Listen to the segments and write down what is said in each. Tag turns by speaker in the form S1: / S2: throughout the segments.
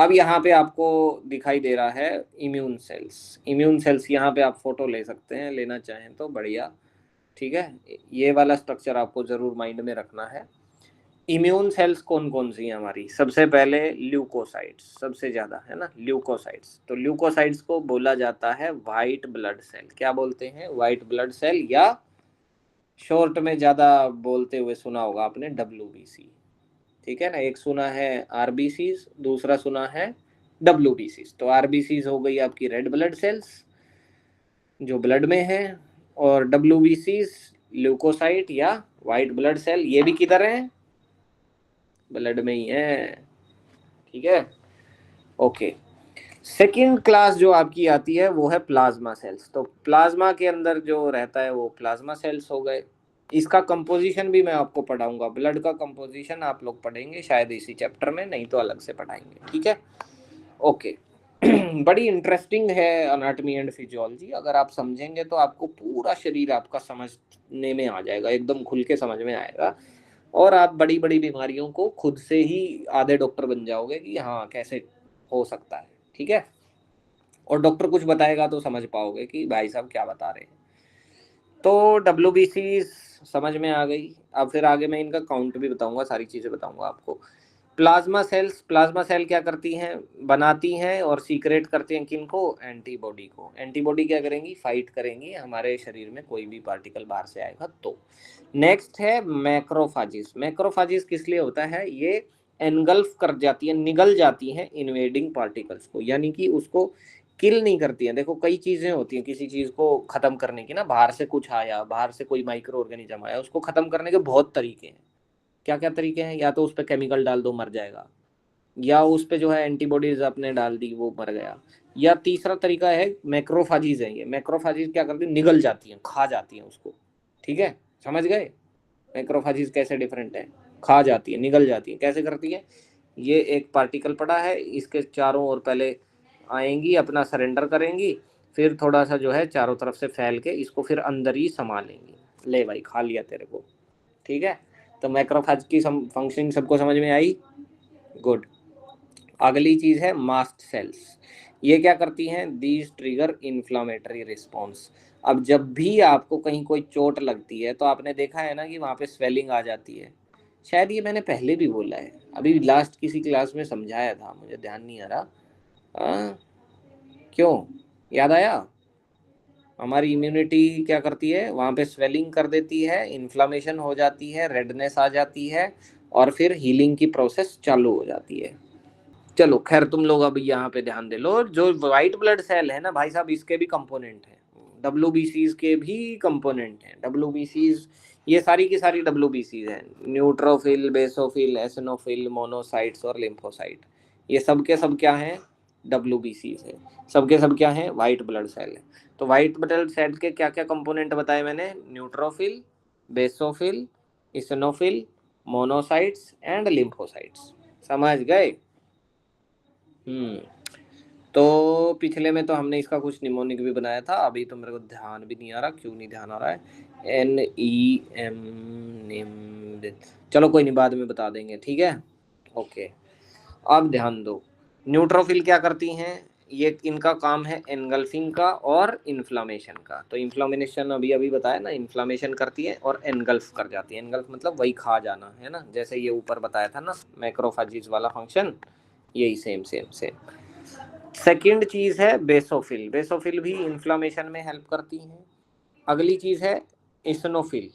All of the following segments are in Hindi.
S1: अब यहाँ पे आपको दिखाई दे रहा है इम्यून सेल्स। इम्यून सेल्स यहाँ पे आप फोटो ले सकते हैं, लेना चाहें तो बढ़िया, ठीक है। ये वाला स्ट्रक्चर आपको जरूर माइंड में रखना है। इम्यून सेल्स कौन कौन सी हैं हमारी? सबसे पहले ल्यूकोसाइट्स, सबसे ज्यादा है ना ल्यूकोसाइट्स। तो ल्यूकोसाइट्स को बोला जाता है व्हाइट ब्लड सेल। क्या बोलते हैं? व्हाइट ब्लड सेल, या शॉर्ट में ज्यादा बोलते हुए सुना होगा आपने WBC, ठीक है ना। एक सुना है आरबीसी, दूसरा सुना है WBC। तो आरबीसी हो गई आपकी रेड ब्लड सेल्स जो ब्लड में है, और WBC ल्यूकोसाइट या व्हाइट ब्लड सेल, ये भी किधर है? ब्लड में ही है, ठीक है। ओके, सेकेंड क्लास जो आपकी आती है वो है प्लाज्मा सेल्स। तो प्लाज्मा के अंदर जो रहता है वो प्लाज्मा सेल्स हो गए। इसका कंपोजिशन भी मैं आपको पढ़ाऊंगा, ब्लड का कंपोजिशन आप लोग पढ़ेंगे शायद इसी चैप्टर में, नहीं तो अलग से पढ़ाएंगे, ठीक है। ओके बड़ी इंटरेस्टिंग है अनाटमी एंड फिजियोलॉजी। अगर आप समझेंगे तो आपको पूरा शरीर आपका समझने में आ जाएगा, एकदम खुल के समझ में आएगा, और आप बड़ी बड़ी बीमारियों को खुद से ही आधे डॉक्टर बन जाओगे कि हाँ कैसे हो सकता है, ठीक है। और डॉक्टर कुछ बताएगा तो समझ पाओगे कि भाई साहब क्या बता रहे हैं। तो WBC समझ में आ गई। अब फिर आगे मैं इनका काउंट भी बताऊंगा, सारी चीजें बताऊंगा आपको। प्लाज्मा सेल्स, प्लाज्मा सेल क्या करती हैं? बनाती हैं और सीक्रेट करती हैं किनको? एंटीबॉडी को। एंटीबॉडी क्या करेंगी? फाइट करेंगी हमारे शरीर में कोई भी पार्टिकल बाहर से आएगा तो। नेक्स्ट है मैक्रोफाजिस। मैक्रोफाजिस किस लिए होता है? ये एनगल्फ कर जाती है, निगल जाती हैं इन्वेडिंग पार्टिकल्स को, यानी कि उसको किल नहीं करती हैं। देखो कई चीजें होती हैं किसी चीज को खत्म करने की ना, बाहर से कुछ आया, बाहर से कोई माइक्रो ऑर्गेनिज्म आया, उसको खत्म करने के बहुत तरीके हैं। क्या क्या तरीके हैं? या तो उस पर केमिकल डाल दो मर जाएगा, या उस पे जो है एंटीबॉडीज आपने डाल दी वो मर गया, या तीसरा तरीका है मैक्रोफाजीज है। ये मैक्रोफाजीज क्या करती है? निगल जाती हैं, खा जाती हैं उसको, ठीक है। समझ गए मैक्रोफाजीज कैसे डिफरेंट है? खा जाती है, निगल जाती है। कैसे करती है? ये एक पार्टिकल पड़ा है, इसके चारों ओर पहले आएंगी, अपना सरेंडर करेंगी, फिर थोड़ा सा जो है चारों तरफ से फैल के इसको फिर अंदर ही समा लेंगी। ले भाई खा लिया तेरे को, ठीक है। तो मैक्रोफेज की फंक्शनिंग सबको समझ में आई? गुड। अगली चीज है मास्ट सेल्स। ये क्या करती हैं? These trigger inflammatory response. अब जब भी आपको कहीं कोई चोट लगती है तो आपने देखा है ना कि वहां पे स्वेलिंग आ जाती है। शायद ये मैंने पहले भी बोला है, अभी लास्ट किसी क्लास में समझाया था, मुझे ध्यान नहीं आ रहा। क्यों याद आया? हमारी इम्यूनिटी क्या करती है? वहां पे स्वेलिंग कर देती है, इन्फ्लामेशन हो जाती है, रेडनेस आ जाती है, और फिर हीलिंग की प्रोसेस चालू हो जाती है। चलो खैर, तुम लोग अब यहाँ पे ध्यान दे लो। जो व्हाइट ब्लड सेल है ना भाई साहब, इसके भी कंपोनेंट हैं, WBCs के भी कंपोनेंट हैं। WBCs, ये सारी की सारी WBCs हैं, न्यूट्रोफिल, बेसोफिल, एसिनोफिल, मोनोसाइट्स और लिम्फोसाइट। ये सब के सब क्या हैं? WBCs है। सब के सब क्या हैं? व्हाइट ब्लड सेल है। तो व्हाइट ब्लड सेल के क्या क्या कंपोनेंट बताए मैंने? Neutrophil, basophil, eosinophil, monocytes and lymphocytes. समझ गए? हम्म। तो पिछले में तो हमने इसका कुछ निमोनिक भी बनाया था, अभी तो मेरे को ध्यान भी नहीं आ रहा, क्यों नहीं ध्यान आ रहा है। NEM, निम, चलो कोई नहीं, बाद में बता देंगे, ठीक है। ओके, अब ध्यान दो। न्यूट्रोफिल क्या करती हैं? ये इनका काम है एनगल्फिंग का और इन्फ्लामेशन का। तो इन्फ्लामेशन अभी अभी बताया ना, इन्फ्लामेशन करती है और एनगल्फ कर जाती है। एनगल्फ मतलब वही खा जाना है ना, जैसे ये ऊपर बताया था ना मैक्रोफाजीज वाला फंक्शन, यही सेम सेम सेम। सेकंड चीज है बेसोफिल। बेसोफिल भी इन्फ्लामेशन में हेल्प करती हैं। अगली चीज है इसनोफिल।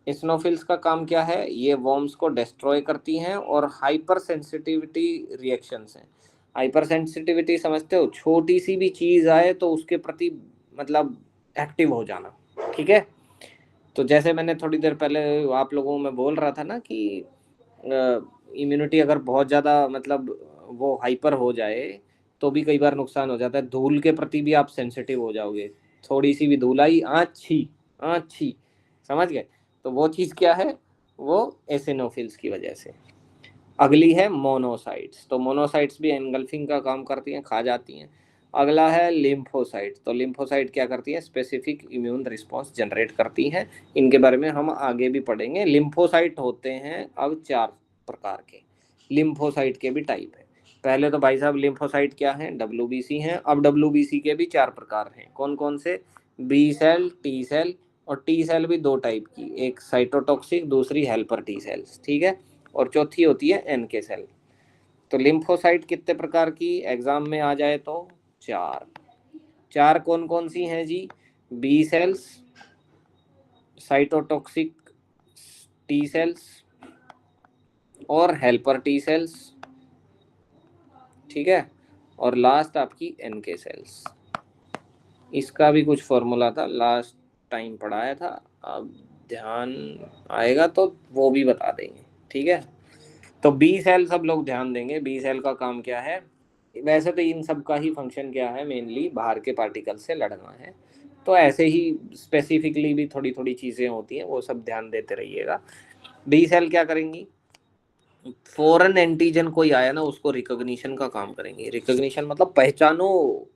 S1: इसनोफिल्स का काम क्या है? ये वॉर्म्स को डिस्ट्रॉय करती हैं और हाइपर सेंसिटिविटी रिएक्शंस हैं। हाइपर सेंसिटिविटी समझते हो? छोटी सी भी चीज आए तो उसके प्रति मतलब एक्टिव हो जाना, ठीक है। तो जैसे मैंने थोड़ी देर पहले आप लोगों में बोल रहा था ना कि इम्यूनिटी अगर बहुत ज़्यादा मतलब वो हाइपर हो जाए तो भी कई बार नुकसान हो जाता है। धूल के प्रति भी आप सेंसिटिव हो जाओगे, थोड़ी सी भी धूल आई, आछी आछी, समझ गए? तो वो चीज़ क्या है? वो एसिनोफिल्स की वजह से। अगली है मोनोसाइट्स। तो मोनोसाइट्स भी एनगल्फिंग का काम करती हैं, खा जाती हैं। अगला है लिम्फोसाइट। तो लिम्फोसाइट क्या करती है? स्पेसिफिक इम्यून रिस्पॉन्स जनरेट करती हैं। इनके बारे में हम आगे भी पढ़ेंगे। लिम्फोसाइट होते हैं अब 4 प्रकार के। लिम्फोसाइट के भी टाइप है। पहले तो भाई साहब लिम्फोसाइट क्या है, डब्ल्यूबीसी हैं। अब डब्ल्यूबीसी के भी 4 प्रकार हैं। कौन कौन से? बी सेल, टी सेल, और टी सेल भी 2 टाइप की, एक साइटोटॉक्सिक, दूसरी हेल्पर टी सेल्स, ठीक है। और चौथी होती है एनके सेल। तो लिम्फोसाइट कितने प्रकार की एग्जाम में आ जाए तो? 4। 4 कौन कौन सी हैं जी? B cells, cytotoxic T cells और हेल्पर टी सेल्स, ठीक है। और लास्ट आपकी एनके सेल्स। इसका भी कुछ फॉर्मूला था, लास्ट टाइम पढ़ाया था, अब ध्यान आएगा तो वो भी बता देंगे, ठीक है। तो बी सेल सब लोग ध्यान देंगे। बी सेल का काम क्या है? वैसे तो इन सब का ही फंक्शन क्या है, मेनली बाहर के पार्टिकल से लड़ना है। तो ऐसे ही स्पेसिफिकली भी थोड़ी थोड़ी चीज़ें होती हैं, वो सब ध्यान देते रहिएगा। बी सेल क्या करेंगी? फॉरेन एंटीजन कोई आया ना, उसको रिकॉग्निशन का काम करेंगे। रिकॉग्निशन मतलब पहचानो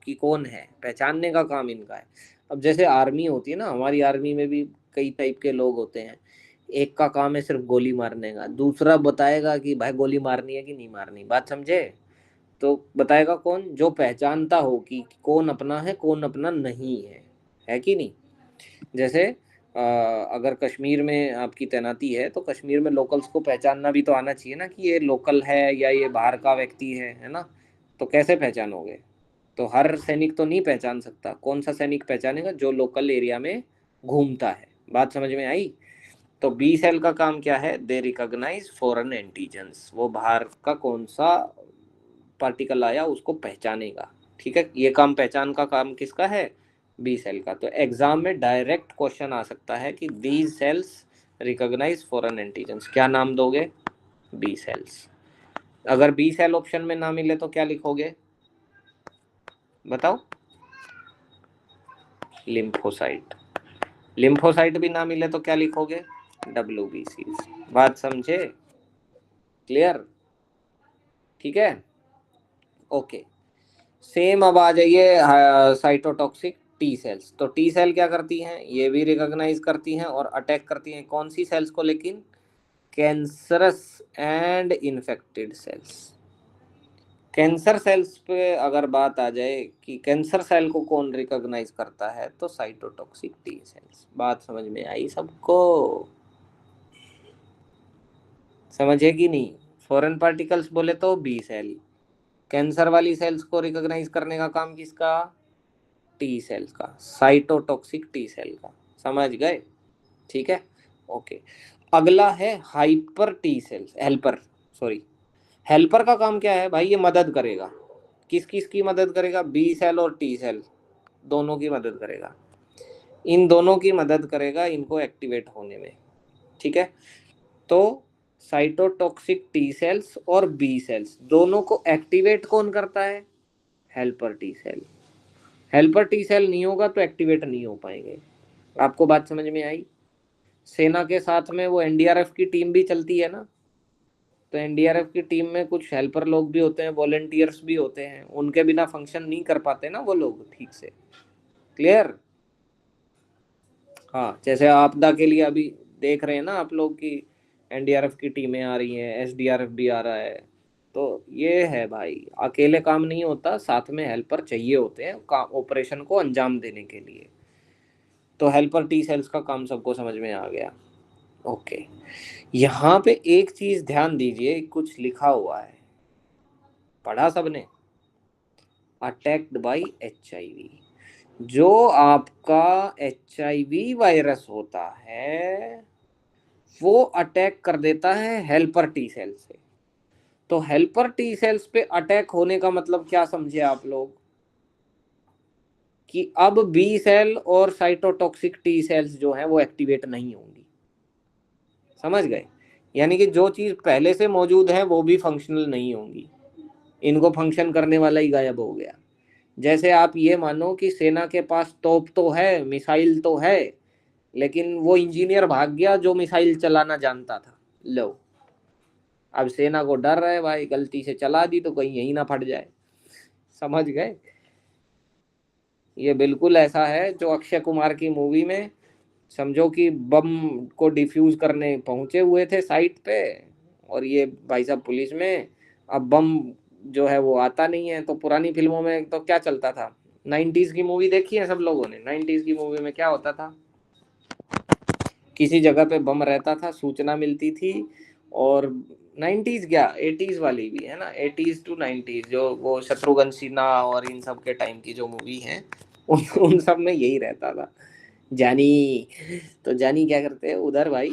S1: कि कौन है, पहचानने का काम इनका है। अब जैसे आर्मी होती है ना, हमारी आर्मी में भी कई टाइप के लोग होते हैं। एक का काम है सिर्फ गोली मारने का, दूसरा बताएगा कि भाई गोली मारनी है कि नहीं मारनी, बात समझे? तो बताएगा कौन? जो पहचानता हो कि कौन अपना है कौन अपना नहीं है कि नहीं? जैसे अगर कश्मीर में आपकी तैनाती है तो कश्मीर में लोकल्स को पहचानना भी तो आना चाहिए ना, कि ये लोकल है या ये बाहर का व्यक्ति है ना? तो कैसे पहचानोगे? तो हर सैनिक तो नहीं पहचान सकता। कौन सा सैनिक पहचानेगा? जो लोकल एरिया में घूमता है। बात समझ में आई? तो बी सेल का काम क्या है? दे रिकॉग्नाइज फॉरेन एंटीजेंस। वो बाहर का कौन सा पार्टिकल आया उसको पहचानेगा, ठीक है। ये काम, पहचान का काम किसका है? बी सेल का। तो एग्जाम में डायरेक्ट क्वेश्चन आ सकता है कि these cells recognize foreign antigens, क्या नाम दोगे? B cells. अगर बी सेल ऑप्शन में ना मिले तो क्या लिखोगे? बताओ। लिम्फोसाइट। लिम्फोसाइट भी ना मिले तो क्या लिखोगे? डब्ल्यूबीसी। बात समझे? क्लियर? ठीक है, ओके। सेम अब आ जाइए साइटोटॉक्सिक टी सेल्स। तो टी सेल क्या करती हैं? ये भी रिकॉग्नाइज करती हैं और अटैक करती हैं। कौन सी सेल्स को? लेकिन cancerous and infected cells. Cancer cells पे अगर बात आ जाए कि कैंसर सेल को कौन रिकॉग्नाइज करता है, तो साइटोटॉक्सिक टी सेल्स। बात समझ में आई सबको? समझे कि नहीं? फॉरेन पार्टिकल्स बोले तो बी सेल। कैंसर वाली सेल्स को रिकॉग्नाइज करने का काम किसका? टी सेल का, साइटोटॉक्सिक टी सेल का। समझ गए? ठीक है, ओके। अगला है hyper T cells, helper. Sorry, helper का काम क्या है भाई? ये मदद करेगा। किस किस की मदद करेगा? बी सेल और टी सेल दोनों की मदद करेगा। इन दोनों की मदद करेगा इनको एक्टिवेट होने में, ठीक है। तो साइटोटॉक्सिक टी सेल्स और बी सेल्स दोनों को एक्टिवेट कौन करता है? Helper T cell. Helper T cell नहीं होगा तो एक्टिवेट नहीं हो पाएंगे। आपको बात समझ में आई? सेना के साथ में वो एनडीआरएफ की टीम भी चलती है ना, तो एनडीआरएफ की टीम में कुछ हेल्पर लोग भी होते हैं, वॉलेंटियर्स भी होते हैं। उनके बिना फंक्शन नहीं कर पाते ना वो लोग ठीक से। क्लियर? हाँ, जैसे आपदा के लिए अभी देख रहे हैं ना आप लोग कि एनडीआरएफ की टीमें आ रही हैं, एसडीआरएफ भी आ रहा है। तो ये है भाई, अकेले काम नहीं होता, साथ में हेल्पर चाहिए होते हैं काम ऑपरेशन को अंजाम देने के लिए। तो हेल्पर टी सेल्स का काम सबको समझ में आ गया? ओके। यहाँ पे एक चीज ध्यान दीजिए, कुछ लिखा हुआ है, पढ़ा सबने? Attacked by HIV। जो आपका HIV वायरस होता है वो अटैक कर देता है हेल्पर टी सेल से। तो हेल्पर टी सेल्स पे अटैक होने का मतलब क्या समझे आप लोग? कि अब बी सेल और साइटोटॉक्सिक टी सेल्स जो है वो एक्टिवेट नहीं होंगी। समझ गए? यानी कि जो चीज पहले से मौजूद है वो भी फंक्शनल नहीं होंगी, इनको फंक्शन करने वाला ही गायब हो गया। जैसे आप ये मानो कि सेना के पास तोप तो है, मिसाइल तो है, लेकिन वो इंजीनियर भाग गया जो मिसाइल चलाना जानता था। लो, अब सेना को डर रहा है भाई, गलती से चला दी तो कहीं यही ना फट जाए। समझ गए? ये बिल्कुल ऐसा है जो अक्षय कुमार की मूवी में, समझो कि बम को डिफ्यूज करने पहुंचे हुए थे साइट पे, और ये भाई साहब पुलिस में, अब बम जो है वो आता नहीं है। तो पुरानी फिल्मों में तो क्या चलता था, 90s की मूवी देखी है सब लोगों ने, 90s की मूवी में क्या होता था, किसी जगह पे बम रहता था, सूचना मिलती थी। और 90s क्या 80s वाली भी है ना, 80s टू 90s जो वो शत्रुघ्न सिन्हा और इन सब के टाइम की जो मूवी है उन सब में यही रहता था। जानी, तो जानी क्या करते हैं उधर भाई,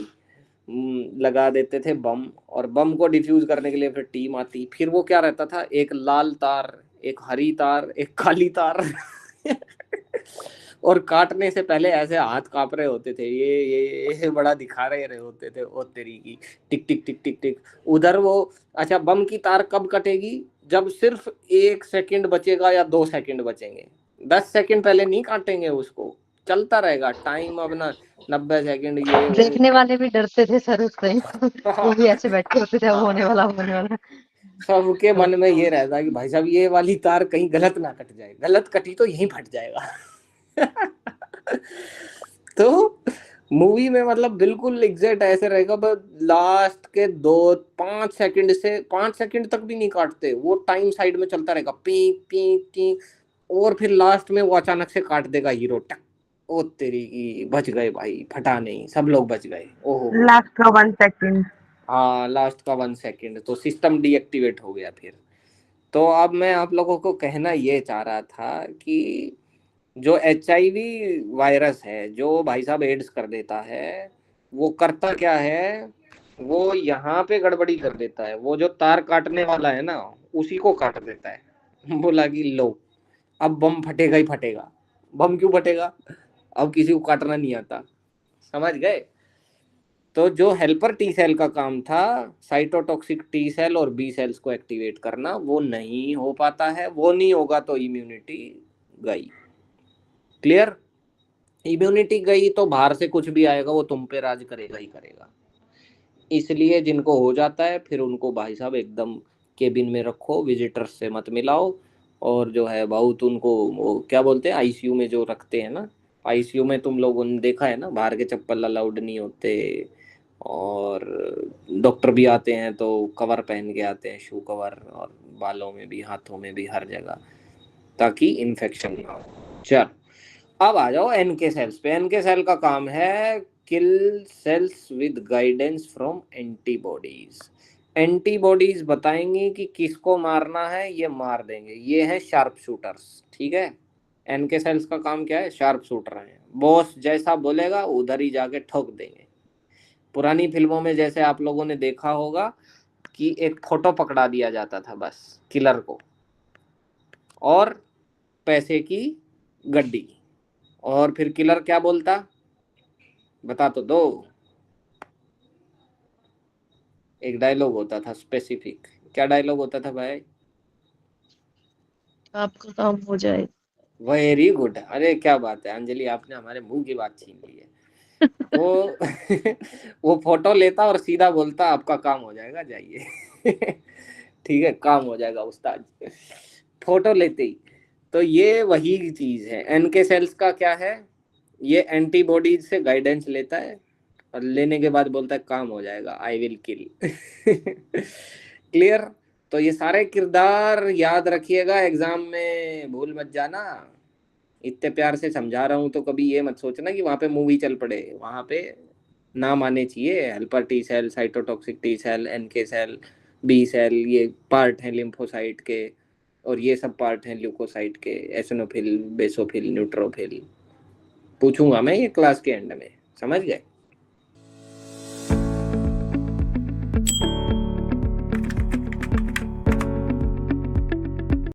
S1: लगा देते थे बम, और बम को डिफ्यूज करने के लिए फिर टीम आती। फिर वो क्या रहता था, एक लाल तार, एक हरी तार, एक काली तार और काटने से पहले ऐसे हाथ कांप रहे होते थे, ये बड़ा दिखा रहे होते थे ओ तेरी की, टिक टिक टिक टिक टिक उधर वो। अच्छा, बम की तार कब कटेगी, जब सिर्फ 1 सेकंड बचेगा या 2 सेकंड बचेंगे, 10 सेकंड पहले नहीं काटेंगे उसको, चलता रहेगा टाइम अपना, 90 सेकंड ये वो।
S2: देखने वाले भी डरते थे सर उससे। वो
S1: हाँ
S2: भी ऐसे बैठे होते थे, अब होने
S1: हाँ,
S2: वाला होने वाला।
S1: सबके
S2: हाँ,
S1: मन में ये रहता है कि भाई साहब ये वाली तार कहीं गलत ना कट जाए, गलत कटी तो यहीं फट जाएगा तो मूवी में मतलब बिल्कुल एग्जैक्ट ऐसे रहेगा, बस लास्ट के 2-5 सेकंड से 5 सेकंड तक भी नहीं काटते, वो टाइम साइड में चलता रहेगा, पी पी पी। और फिर लास्ट में वो अचानक से काट देगा हीरो, टक, ओ तेरी की, बच गए भाई, फटा नहीं, सब लोग बच गए, ओहो।
S2: लास्ट का 1 सेकंड।
S1: हाँ, लास्ट का 1 सेकंड तो सिस्टम डीएक्टिवेट हो गया फिर। तो अब मैं आप लोगों को कहना ये चाह रहा था कि जो HIV वायरस है, जो भाई साहब एड्स कर देता है, वो करता क्या है, वो यहाँ पे गड़बड़ी कर देता है, वो जो तार काटने वाला है ना, उसी को काट देता है बोला कि लो, अब बम फटेगा ही फटेगा। बम क्यों फटेगा, अब किसी को काटना नहीं आता, समझ गए। तो जो हेल्पर टी सेल का काम था, साइटोटॉक्सिक टी सेल और बी सेल्स को एक्टिवेट करना, वो नहीं हो पाता है, वो नहीं होगा तो इम्यूनिटी गई। क्लियर, इम्यूनिटी गई तो बाहर से कुछ भी आएगा वो तुम पे राज करेगा ही करेगा। इसलिए जिनको हो जाता है फिर उनको भाई साहब एकदम केबिन में रखो, विजिटर्स से मत मिलाओ। और जो है बहुत उनको वो क्या बोलते हैं, आईसीयू में जो रखते हैं ना, आईसीयू में तुम लोगों ने देखा है ना, बाहर के चप्पल अलाउड नहीं होते। और डॉक्टर भी आते हैं तो कवर पहन के आते हैं, शू कवर, और बालों में भी, हाथों में भी, हर जगह, ताकि इन्फेक्शन ना हो। चल, अब आ जाओ एनके सेल्स पे। एनके सेल का काम है kill cells with guidance from antibodies. Antibodies बताएंगी कि किसको मारना है, ये मार देंगे, ये है शार्प शूटर्स, ठीक है। एनके सेल्स का काम क्या है, शार्प शूटर है, बॉस जैसा बोलेगा उधर ही जाके ठोक देंगे। पुरानी फिल्मों में जैसे आप लोगों ने देखा होगा कि एक फोटो पकड़ा दिया जाता था बस किलर को, और पैसे की गड्डी, और फिर किलर क्या बोलता, बता तो दो। एक डायलॉग होता था स्पेसिफिक, क्या डायलॉग होता था भाई,
S2: आपका काम हो जाए।
S1: वेरी गुड, अरे क्या बात है अंजलि, आपने हमारे मुंह की बात छीन ली है। वो वो फोटो लेता और सीधा बोलता आपका काम हो जाएगा, जाइए ठीक है, काम हो जाएगा उस्ताद, फोटो लेते ही। तो ये वही चीज है, एनके सेल्स का क्या है, ये एंटीबॉडीज से गाइडेंस लेता है, और लेने के बाद बोलता है काम हो जाएगा, आई विल किल क्लियर। तो ये सारे किरदार याद रखिएगा, एग्जाम में भूल मत जाना। इतने प्यार से समझा रहा हूँ तो कभी ये मत सोचना कि वहां पे मूवी चल पड़े, वहां पे नाम आने चाहिए, helper T cell, cytotoxic T cell, NK cell, B cell, ये पार्ट हैं लिम्फोसाइट के, और ये सब पार्ट हैं ल्यूकोसाइट के, एसिनोफिल, बेसोफिल, न्यूट्रोफिल। पूछूंगा मैं ये क्लास के एंड में, समझ गए।